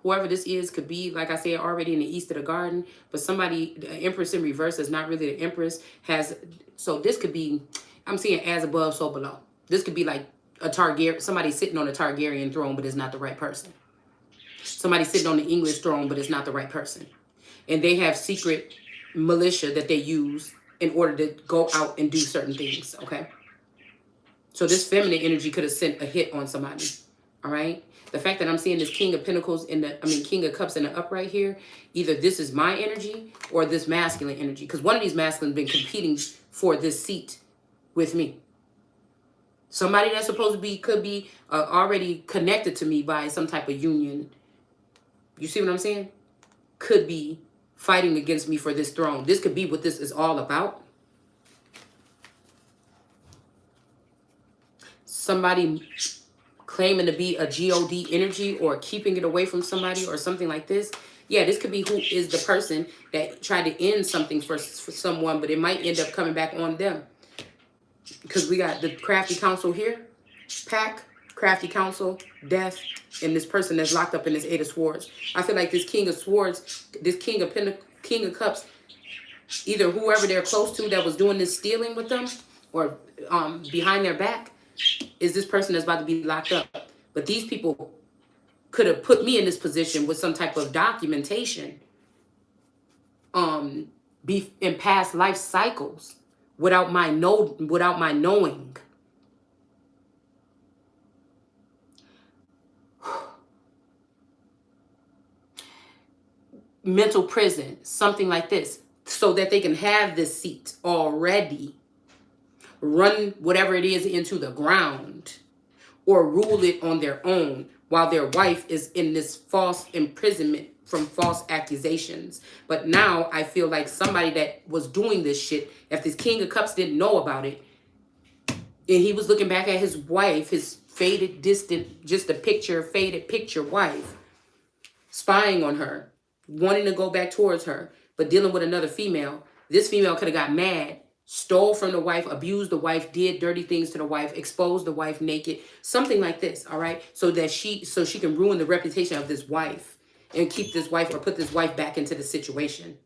whoever this is could be, like I said, already in the east of the garden. But somebody, the Empress in reverse is not really the Empress. So this could be, I'm seeing as above, so below. This could be like a Targaryen, somebody sitting on a Targaryen throne, but it's not the right person. Somebody sitting on the English throne, but it's not the right person. And they have secret militia that they use in order to go out and do certain things, okay? So this feminine energy could have sent a hit on somebody, all right? The fact that I'm seeing this King of Pentacles King of Cups in the upright here, either this is my energy or this masculine energy, because one of these masculines been competing for this seat with me. Somebody that's supposed to be, could be already connected to me by some type of union. You see what I'm saying? Could be fighting against me for this throne. This could be what this is all about. Somebody claiming to be a God energy or keeping it away from somebody or something like this. Yeah, this could be who is the person that tried to end something for someone, but it might end up coming back on them. Because we got the crafty council here. Pack, crafty council, death, and this person that's locked up in this 8 of Swords. I feel like this King of Swords, this King of Cups, either whoever they're close to that was doing this stealing with them or behind their back, is this person that's about to be locked up. But these people could have put me in this position with some type of documentation in past life cycles without my knowing. Mental prison, something like this, so that they can have this seat already, run whatever it is into the ground, or rule it on their own while their wife is in this false imprisonment from false accusations. But now I feel like somebody that was doing this shit, if this King of Cups didn't know about it, and he was looking back at his wife, his faded, distant, just a picture, faded picture wife, spying on her, wanting to go back towards her, but dealing with another female. This female could have got mad, stole from the wife, abused the wife, did dirty things to the wife, exposed the wife naked, something like this, all right? So she can ruin the reputation of this wife and keep this wife or put this wife back into the situation.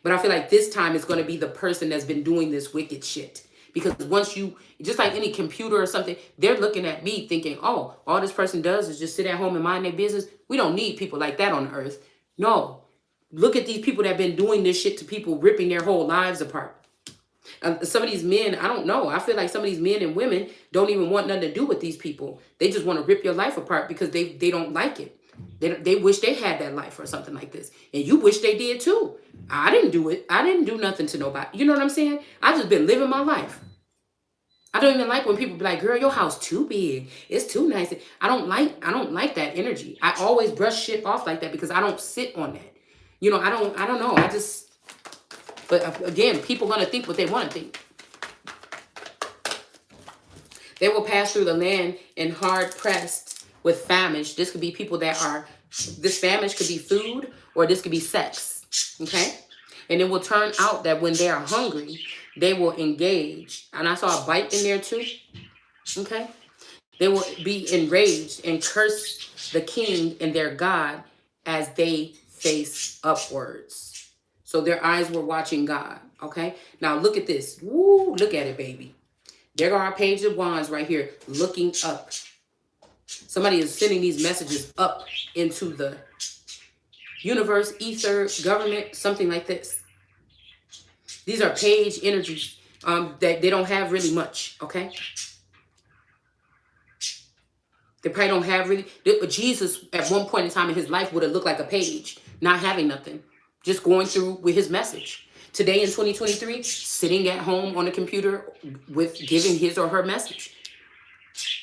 But I feel like this time it's going to be the person that's been doing this wicked shit. Because once you, just like any computer or something, they're looking at me thinking, oh, all this person does is just sit at home and mind their business. We don't need people like that on earth. No. Look at these people that have been doing this shit to people, ripping their whole lives apart. Some of these men, I don't know. I feel like some of these men and women don't even want nothing to do with these people. They just want to rip your life apart because they don't like it. They wish they had that life or something like this. And you wish they did too. I didn't do it. I didn't do nothing to nobody. You know what I'm saying? I just been living my life. I don't even like when people be like, girl, your house too big. It's too nice. I don't like that energy. I always brush shit off like that because I don't sit on that. You know, I don't know. But again, people going to think what they want to think. They will pass through the land and hard pressed with famish. This could be people that are, this famish could be food or this could be sex. Okay. And it will turn out that when they are hungry, they will engage. And I saw a bite in there too. Okay. They will be enraged and curse the king and their God as they face upwards. So their eyes were watching God. Okay. Now look at this. Woo, look at it, baby. There are our Page of Wands right here, looking up. Somebody is sending these messages up into the universe, ether, government, something like this. These are page energies that they don't have really much, okay? They probably don't have really, but Jesus at one point in time in his life would have looked like a page, not having nothing. just going through with his message. Today in 2023, sitting at home on the computer with giving his or her message.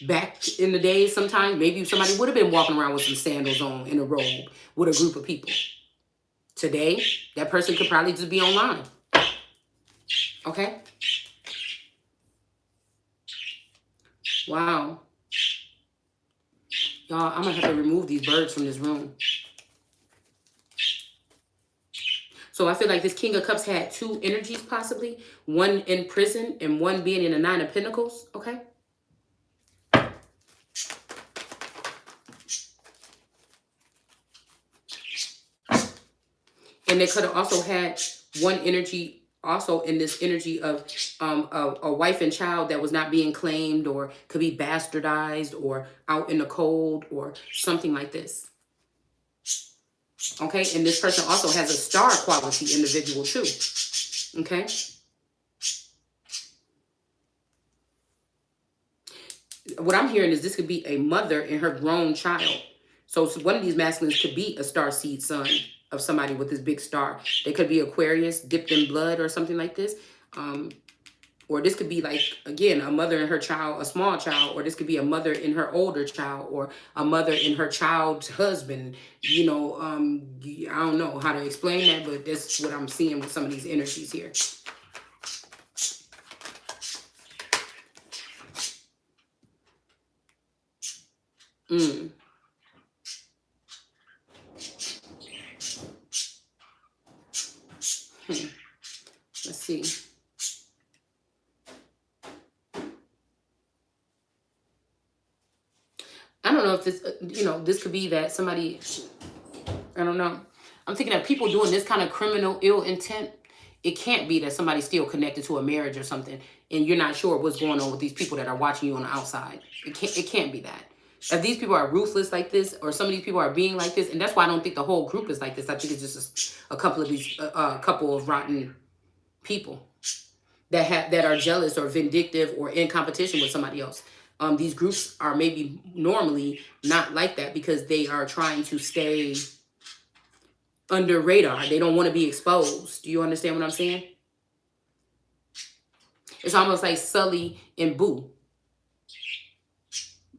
Back in the days, sometimes maybe somebody would have been walking around with some sandals on in a robe with a group of people. Today, that person could probably just be online. Okay? Wow. Y'all, I'm going to have to remove these birds from this room. So I feel like this King of Cups had two energies possibly. One in prison and one being in the Nine of Pentacles. Okay? And they could have also had one energy also in this energy of a wife and child that was not being claimed or could be bastardized or out in the cold or something like this. Okay, and this person also has a star quality individual too. Okay. What I'm hearing is this could be a mother and her grown child. So one of these masculines could be a star seed son of somebody with this big star. They could be Aquarius, dipped in blood or something like this. Or this could be like, again, a mother and her child, a small child, or this could be a mother and her older child, or a mother and her child's husband. You know, I don't know how to explain that, but that's what I'm seeing with some of these energies here. Let's see. I don't know if this, this could be that somebody, I don't know. I'm thinking of people doing this kind of criminal ill intent. It can't be that somebody's still connected to a marriage or something, and you're not sure what's going on with these people that are watching you on the outside. It can't be that. If these people are ruthless like this, or some of these people are being like this, and that's why I don't think the whole group is like this. I think it's just a couple of these, couple of rotten people that are jealous or vindictive or in competition with somebody else. These groups are maybe normally not like that because they are trying to stay under radar. They don't want to be exposed. Do you understand what I'm saying? It's almost like Sully and Boo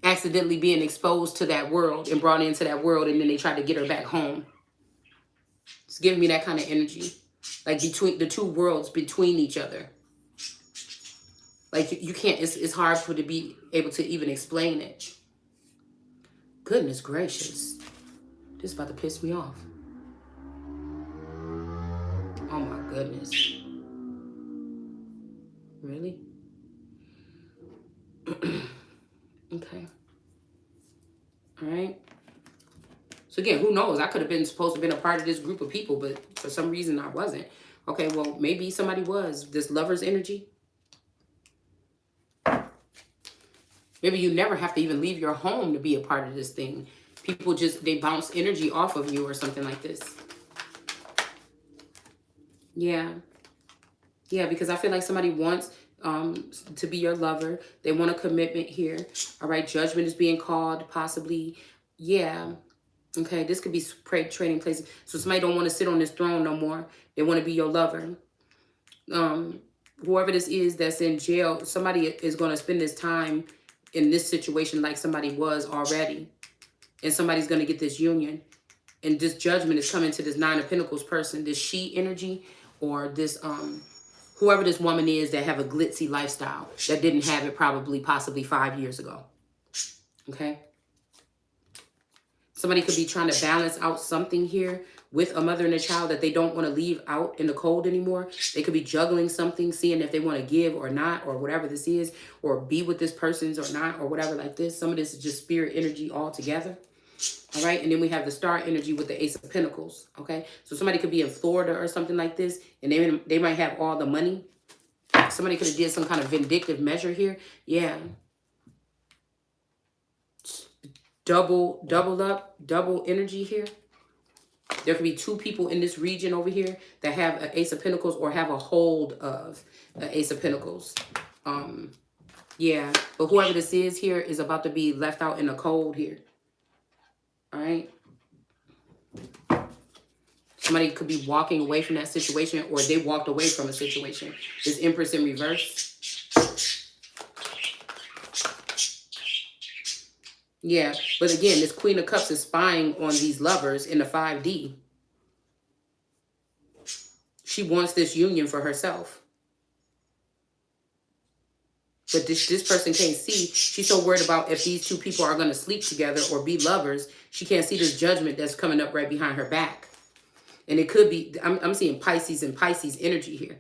accidentally being exposed to that world and brought into that world, and then they try to get her back home. It's giving me that kind of energy, like between the two worlds between each other. Like you can't, it's hard for to be able to even explain it. Goodness gracious. This is about to piss me off. Oh my goodness. Really? Okay. All right. So again, who knows? I could have been supposed to have been a part of this group of people, but for some reason I wasn't. Okay, well, maybe somebody was. This lover's energy. Maybe you never have to even leave your home to be a part of this thing. People just, they bounce energy off of you or something like this. Yeah. Yeah, because I feel like somebody wants to be your lover. They want a commitment here. All right, judgment is being called, possibly. Yeah. Okay, this could be trading places. So somebody don't want to sit on this throne no more. They want to be your lover. Whoever this is that's in jail, somebody is going to spend this time in this situation like somebody was already. And somebody's going to get this union. And this judgment is coming to this Nine of Pentacles person, this she energy, or this, whoever this woman is that have a glitzy lifestyle that didn't have it probably, possibly 5 years ago. Okay. Somebody could be trying to balance out something here with a mother and a child that they don't want to leave out in the cold anymore. They could be juggling something, seeing if they want to give or not, or whatever this is, or be with this person's or not, or whatever like this. Some of this is just spirit energy all together. All right. And then we have the star energy with the Ace of Pentacles. Okay. So somebody could be in Florida or something like this, and they might have all the money. Somebody could have did some kind of vindictive measure here. Yeah. Double energy here. There could be two people in this region over here that have an Ace of Pentacles or have a hold of an Ace of Pentacles. Yeah, but whoever this is here is about to be left out in the cold here. All right. Somebody could be walking away from that situation, or they walked away from a situation. This Empress in reverse. Yeah, but again, this Queen of Cups is spying on these lovers in the 5D. She wants this union for herself. But this person can't see. She's so worried about if these two people are going to sleep together or be lovers. She can't see this judgment that's coming up right behind her back. And it could be, I'm seeing Pisces and Pisces energy here.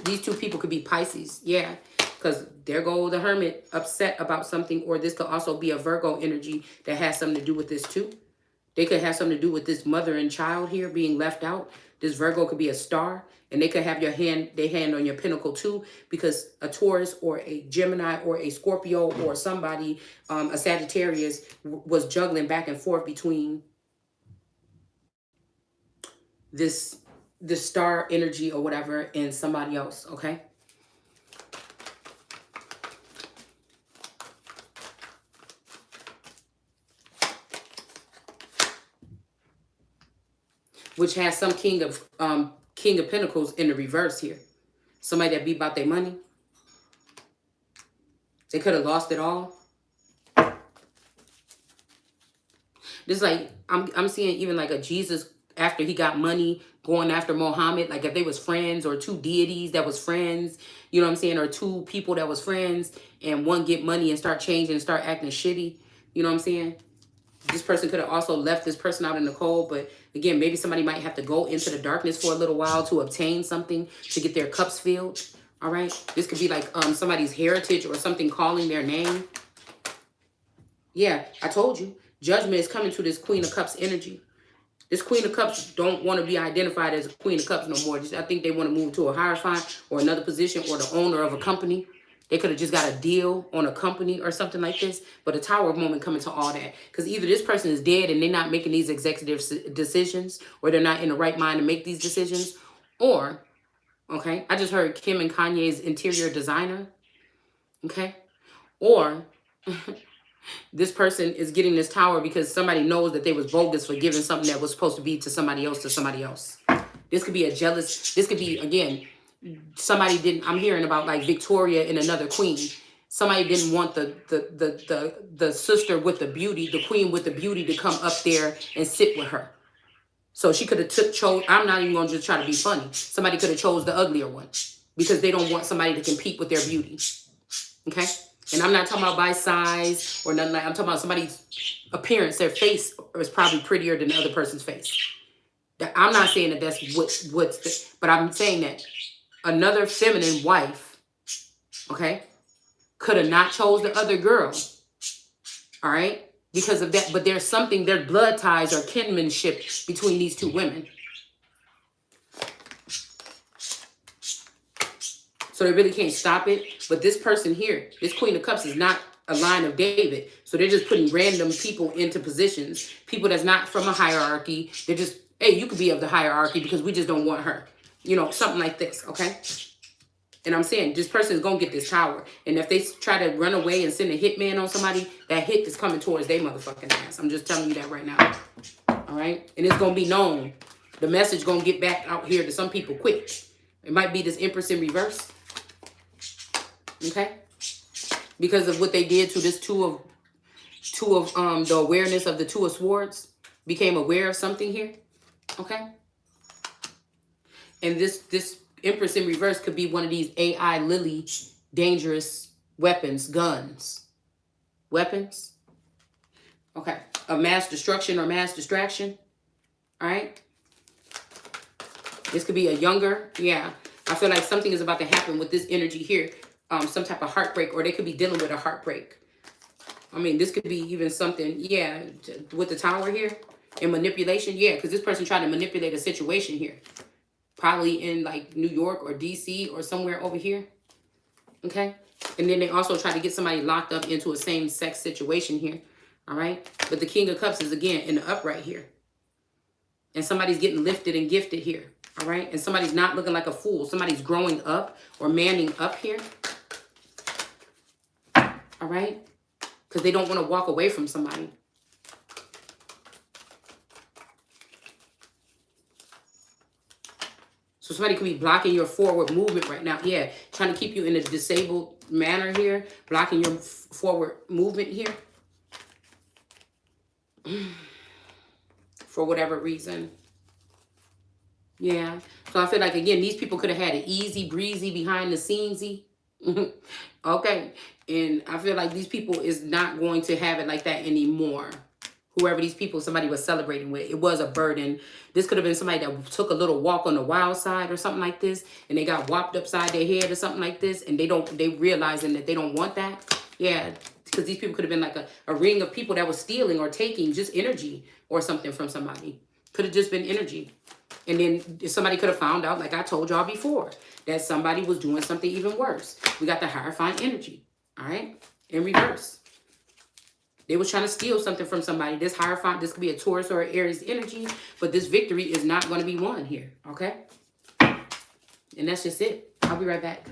These two people could be Pisces. Yeah. Because there go the Hermit, upset about something. Or this could also be a Virgo energy that has something to do with this too. They could have something to do with this mother and child here being left out. This Virgo could be a star. And they could have their hand on your pinnacle too. Because a Taurus or a Gemini or a Scorpio or somebody, a Sagittarius, was juggling back and forth between this star energy or whatever and somebody else, okay? Which has some King of Pentacles in the reverse here. Somebody that be about their money. They could have lost it all. This like I'm seeing even like a Jesus after he got money going after Muhammad. Like if they was friends, or two deities that was friends, you know what I'm saying, or two people that was friends, and one get money and start changing and start acting shitty. You know what I'm saying? This person could have also left this person out in the cold, but again, maybe somebody might have to go into the darkness for a little while to obtain something, to get their cups filled. All right. This could be like somebody's heritage or something calling their name. Yeah, I told you. Judgment is coming to this Queen of Cups energy. This Queen of Cups don't want to be identified as a Queen of Cups no more. I think they want to move to a Hierophant or another position, or the owner of a company. They could have just got a deal on a company or something like this. But a Tower moment coming to all that. Because either this person is dead and they're not making these executive decisions, or they're not in the right mind to make these decisions. Or, okay, I just heard Kim and Kanye's interior designer. Okay. Or this person is getting this tower because somebody knows that they was bogus for giving something that was supposed to be to somebody else to somebody else. This could be a jealous, this could be, again, somebody didn't, I'm hearing about like Victoria and another queen. Somebody didn't want the sister with the beauty, the queen with the beauty, to come up there and sit with her. So she could have chose, I'm not even going to just try to be funny. Somebody could have chose the uglier one because they don't want somebody to compete with their beauty. Okay? And I'm not talking about by size or nothing like that. I'm talking about somebody's appearance. Their face is probably prettier than the other person's face. I'm not saying that that's but I'm saying that another feminine wife, okay, could have not chose the other girl, all right, because of that. But there's something, there's blood ties or kinship between these two women. So they really can't stop it. But this person here, this Queen of Cups, is not a line of David. So they're just putting random people into positions. People that's not from a hierarchy. They're just, hey, you could be of the hierarchy because we just don't want her. You know, something like this, okay? And I'm saying this person is going to get this tower. And if they try to run away and send a hitman on somebody, that hit is coming towards their motherfucking ass. I'm just telling you that right now. All right? And it's going to be known. The message going to get back out here to some people quick. It might be this Empress in reverse. Okay? Because of what they did to this two of the awareness of the Two of Swords, became aware of something here. Okay? And this Empress in reverse could be one of these AI Lily dangerous weapons, guns. Weapons. Okay. Of mass destruction or mass distraction. All right. This could be a younger. Yeah. I feel like something is about to happen with this energy here. Some type of heartbreak, or they could be dealing with a heartbreak. I mean, this could be even something, yeah, with the tower here and manipulation. Yeah, because this person tried to manipulate a situation here. Probably in like New York or DC or somewhere over here. Okay. And then they also try to get somebody locked up into a same-sex situation here. All right. But the King of Cups is again in the upright here. And somebody's getting lifted and gifted here. All right. And somebody's not looking like a fool. Somebody's growing up or manning up here. All right. Because they don't want to walk away from somebody. So somebody could be blocking your forward movement right now. Yeah, trying to keep you in a disabled manner here. Blocking your forward movement here. For whatever reason. Yeah. So I feel like, again, these people could have had it easy, breezy, behind the scenesy. Okay. And I feel like these people is not going to have it like that anymore. Whoever these people somebody was celebrating with, it was a burden. This could have been somebody that took a little walk on the wild side or something like this, and they got whopped upside their head or something like this, and they realizing that they don't want that. Yeah, because these people could have been like a ring of people that was stealing or taking just energy or something from somebody. Could have just been energy. And then somebody could have found out, like I told y'all before, that somebody was doing something even worse. We got the Hierophant energy, all right, in reverse. They was trying to steal something from somebody. This Hierophant, this could be a Taurus or an Aries energy, but this victory is not going to be won here, okay? And that's just it. I'll be right back.